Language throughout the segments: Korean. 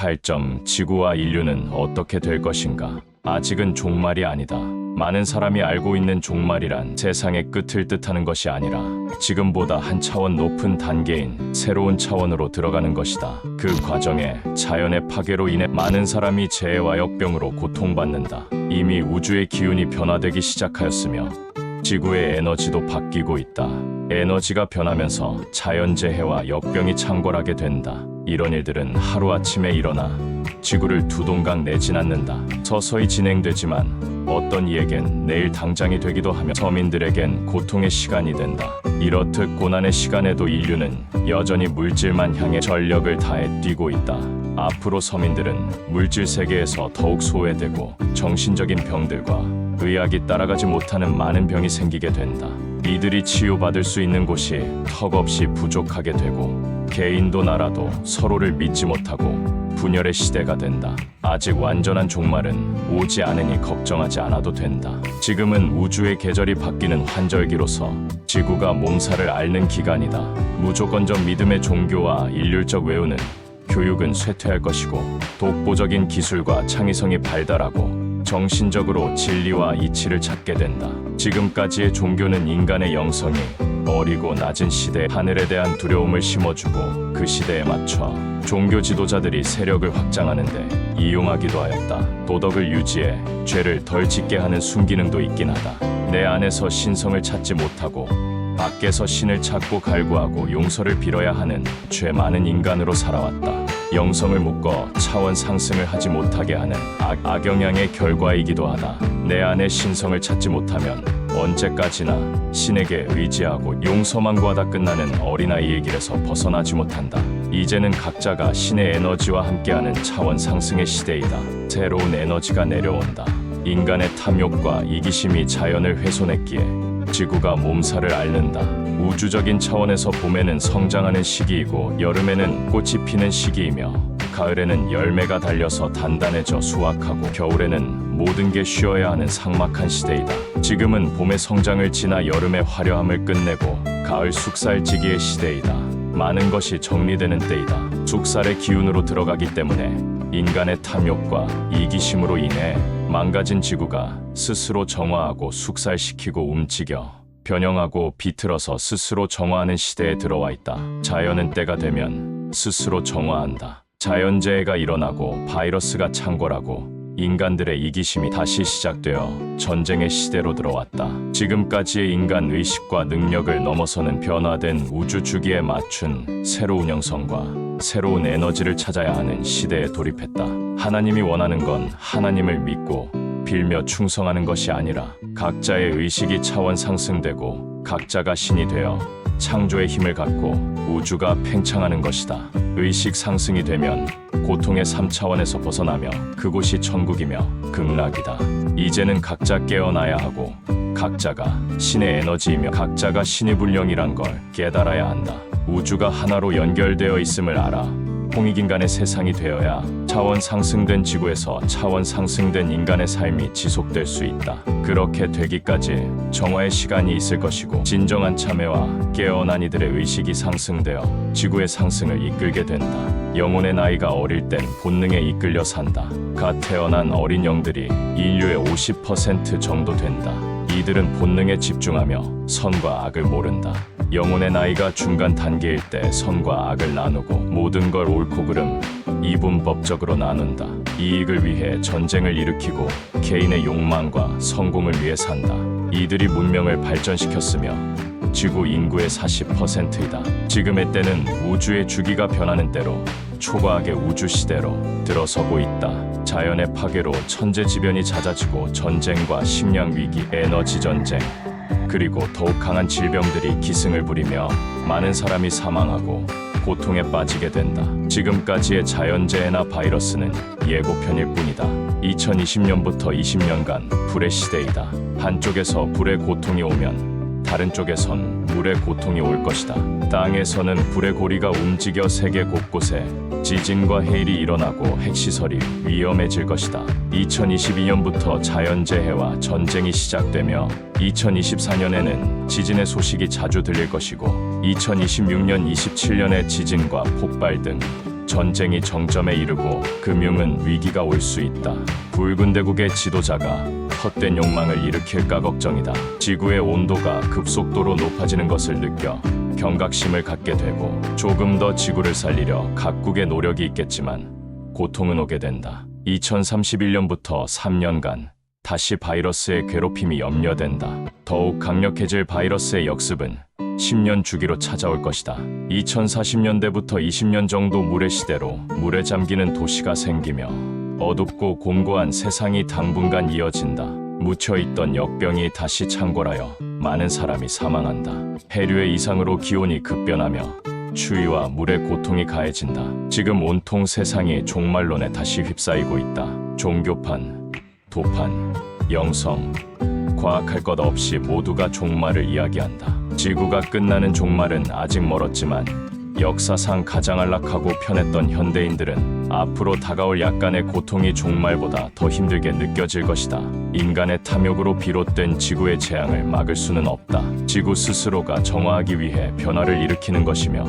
8점. 지구와 인류는 어떻게 될 것인가? 아직은 종말이 아니다. 많은 사람이 알고 있는 종말이란 세상의 끝을 뜻하는 것이 아니라 지금보다 한 차원 높은 단계인 새로운 차원으로 들어가는 것이다. 그 과정에 자연의 파괴로 인해 많은 사람이 재해와 역병으로 고통받는다. 이미 우주의 기운이 변화되기 시작하였으며 지구의 에너지도 바뀌고 있다. 에너지가 변하면서 자연재해와 역병이 창궐하게 된다. 이런 일들은 하루아침에 일어나 지구를 두 동강 내진 않는다. 서서히 진행되지만 어떤 이에겐 내일 당장이 되기도 하며 서민들에겐 고통의 시간이 된다. 이렇듯 고난의 시간에도 인류는 여전히 물질만 향해 전력을 다해 뛰고 있다. 앞으로 서민들은 물질 세계에서 더욱 소외되고 정신적인 병들과 의학이 따라가지 못하는 많은 병이 생기게 된다. 이들이 치유받을 수 있는 곳이 턱없이 부족하게 되고 개인도 나라도 서로를 믿지 못하고 분열의 시대가 된다. 아직 완전한 종말은 오지 않으니 걱정하지 않아도 된다. 지금은 우주의 계절이 바뀌는 환절기로서 지구가 몸살을 앓는 기간이다. 무조건적 믿음의 종교와 일률적 외우는 교육은 쇠퇴할 것이고 독보적인 기술과 창의성이 발달하고 정신적으로 진리와 이치를 찾게 된다. 지금까지의 종교는 인간의 영성이 어리고 낮은 시대에 하늘에 대한 두려움을 심어주고 그 시대에 맞춰 종교 지도자들이 세력을 확장하는데 이용하기도 하였다. 도덕을 유지해 죄를 덜 짓게 하는 순기능도 있긴 하다. 내 안에서 신성을 찾지 못하고 밖에서 신을 찾고 갈구하고 용서를 빌어야 하는 죄 많은 인간으로 살아왔다. 영성을 묶어 차원 상승을 하지 못하게 하는 악영향의 결과이기도 하다. 내 안에 신성을 찾지 못하면 언제까지나 신에게 의지하고 용서만 구하다 끝나는 어린아이의 길에서 벗어나지 못한다. 이제는 각자가 신의 에너지와 함께하는 차원 상승의 시대이다. 새로운 에너지가 내려온다. 인간의 탐욕과 이기심이 자연을 훼손했기에 지구가 몸살을 앓는다. 우주적인 차원에서 봄에는 성장하는 시기이고 여름에는 꽃이 피는 시기이며 가을에는 열매가 달려서 단단해져 수확하고 겨울에는 모든 게 쉬어야 하는 삭막한 시대이다. 지금은 봄의 성장을 지나 여름의 화려함을 끝내고 가을 숙살지기의 시대이다. 많은 것이 정리되는 때이다. 숙살의 기운으로 들어가기 때문에 인간의 탐욕과 이기심으로 인해 망가진 지구가 스스로 정화하고 숙살시키고 움직여 변형하고 비틀어서 스스로 정화하는 시대에 들어와 있다. 자연은 때가 되면 스스로 정화한다. 자연재해가 일어나고 바이러스가 창궐하고 인간들의 이기심이 다시 시작되어 전쟁의 시대로 들어왔다. 지금까지의 인간 의식과 능력을 넘어서는 변화된 우주 주기에 맞춘 새로운 형성과 새로운 에너지를 찾아야 하는 시대에 돌입했다. 하나님이 원하는 건 하나님을 믿고 빌며 충성하는 것이 아니라 각자의 의식이 차원 상승되고 각자가 신이 되어 창조의 힘을 갖고 우주가 팽창하는 것이다. 의식 상승이 되면 고통의 3차원에서 벗어나며 그곳이 천국이며 극락이다. 이제는 각자 깨어나야 하고 각자가 신의 에너지이며 각자가 신의 분량이란 걸 깨달아야 한다. 우주가 하나로 연결되어 있음을 알아 홍익인간의 세상이 되어야 차원 상승된 지구에서 차원 상승된 인간의 삶이 지속될 수 있다. 그렇게 되기까지 정화의 시간이 있을 것이고 진정한 참회와 깨어난 이들의 의식이 상승되어 지구의 상승을 이끌게 된다. 영혼의 나이가 어릴 땐 본능에 이끌려 산다. 갓 태어난 어린 영들이 인류의 50% 정도 된다. 이들은 본능에 집중하며 선과 악을 모른다. 영혼의 나이가 중간 단계일 때 선과 악을 나누고 모든 걸 옳고 그름, 이분법적으로 나눈다. 이익을 위해 전쟁을 일으키고 개인의 욕망과 성공을 위해 산다. 이들이 문명을 발전시켰으며 지구 인구의 40%이다. 지금의 때는 우주의 주기가 변하는 때로 초과하게 우주 시대로 들어서고 있다. 자연의 파괴로 천재지변이 잦아지고 전쟁과 식량 위기, 에너지 전쟁, 그리고 더욱 강한 질병들이 기승을 부리며 많은 사람이 사망하고 고통에 빠지게 된다. 지금까지의 자연재해나 바이러스는 예고편일 뿐이다. 2020년부터 20년간 불의 시대이다. 한쪽에서 불의 고통이 오면 다른 쪽에선 물의 고통이 올 것이다. 땅에서는 불의 고리가 움직여 세계 곳곳에 지진과 해일이 일어나고 핵시설이 위험해질 것이다. 2022년부터 자연재해와 전쟁이 시작되며 2024년에는 지진의 소식이 자주 들릴 것이고 2026년, 27년에 지진과 폭발 등 전쟁이 정점에 이르고 금융은 위기가 올 수 있다. 붉은 대국의 지도자가 헛된 욕망을 일으킬까 걱정이다. 지구의 온도가 급속도로 높아지는 것을 느껴 경각심을 갖게 되고 조금 더 지구를 살리려 각국의 노력이 있겠지만 고통은 오게 된다. 2031년부터 3년간 다시 바이러스의 괴롭힘이 염려된다. 더욱 강력해질 바이러스의 역습은 10년 주기로 찾아올 것이다. 2040년대부터 20년 정도 물의 시대로 물에 잠기는 도시가 생기며 어둡고 공고한 세상이 당분간 이어진다. 묻혀있던 역병이 다시 창궐하여 많은 사람이 사망한다. 해류의 이상으로 기온이 급변하며 추위와 물의 고통이 가해진다. 지금 온통 세상이 종말론에 다시 휩싸이고 있다. 종교판, 도판, 영성, 과학할 것 없이 모두가 종말을 이야기한다. 지구가 끝나는 종말은 아직 멀었지만 역사상 가장 안락하고 편했던 현대인들은 앞으로 다가올 약간의 고통이 종말보다 더 힘들게 느껴질 것이다. 인간의 탐욕으로 비롯된 지구의 재앙을 막을 수는 없다. 지구 스스로가 정화하기 위해 변화를 일으키는 것이며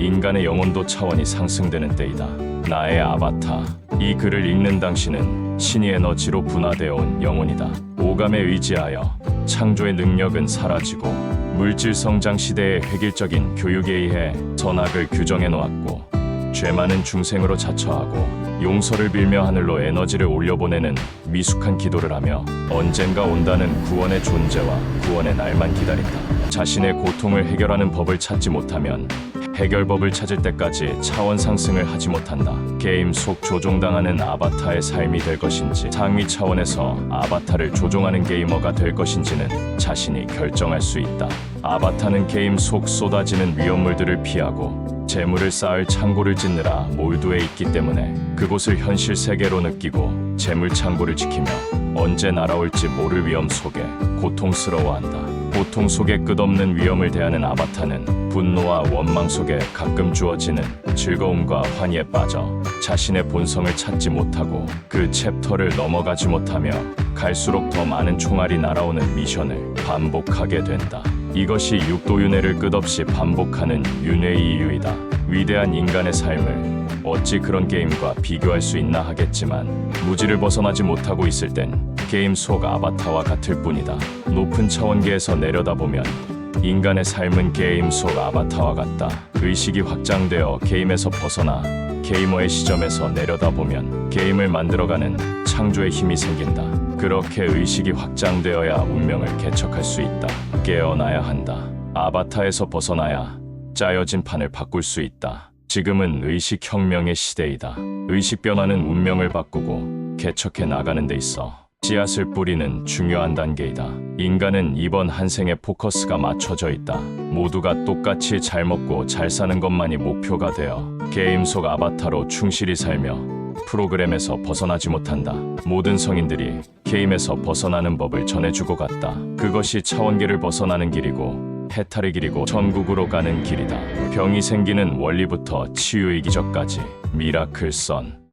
인간의 영혼도 차원이 상승되는 때이다. 나의 아바타. 이 글을 읽는 당신은 신의 에너지로 분화되어 온 영혼이다. 오감에 의지하여 창조의 능력은 사라지고 물질 성장 시대의 획일적인 교육에 의해 선악을 규정해 놓았고 죄 많은 중생으로 자처하고 용서를 빌며 하늘로 에너지를 올려보내는 미숙한 기도를 하며 언젠가 온다는 구원의 존재와 구원의 날만 기다린다. 자신의 고통을 해결하는 법을 찾지 못하면 해결법을 찾을 때까지 차원 상승을 하지 못한다. 게임 속 조종당하는 아바타의 삶이 될 것인지 상위 차원에서 아바타를 조종하는 게이머가 될 것인지는 자신이 결정할 수 있다. 아바타는 게임 속 쏟아지는 위험물들을 피하고 재물을 쌓을 창고를 짓느라 몰두해 있기 때문에 그곳을 현실 세계로 느끼고 재물 창고를 지키며 언제 날아올지 모를 위험 속에 고통스러워한다. 고통 속에 끝없는 위험을 대하는 아바타는 분노와 원망 속에 가끔 주어지는 즐거움과 환희에 빠져 자신의 본성을 찾지 못하고 그 챕터를 넘어가지 못하며 갈수록 더 많은 총알이 날아오는 미션을 반복하게 된다. 이것이 육도윤회를 끝없이 반복하는 윤회의 이유이다. 위대한 인간의 삶을 어찌 그런 게임과 비교할 수 있나 하겠지만 무지를 벗어나지 못하고 있을 땐 게임 속 아바타와 같을 뿐이다. 높은 차원계에서 내려다보면 인간의 삶은 게임 속 아바타와 같다. 의식이 확장되어 게임에서 벗어나 게이머의 시점에서 내려다보면 게임을 만들어가는 창조의 힘이 생긴다. 그렇게 의식이 확장되어야 운명을 개척할 수 있다. 깨어나야 한다. 아바타에서 벗어나야 짜여진 판을 바꿀 수 있다. 지금은 의식혁명의 시대이다. 의식 변화는 운명을 바꾸고 개척해 나가는 데 있어 씨앗을 뿌리는 중요한 단계이다. 인간은 이번 한 생에 포커스가 맞춰져 있다. 모두가 똑같이 잘 먹고 잘 사는 것만이 목표가 되어 게임 속 아바타로 충실히 살며 프로그램에서 벗어나지 못한다. 모든 성인들이 게임에서 벗어나는 법을 전해주고 갔다. 그것이 차원계를 벗어나는 길이고 해탈의 길이고 천국으로 가는 길이다. 병이 생기는 원리부터 치유의 기적까지 미라클 선.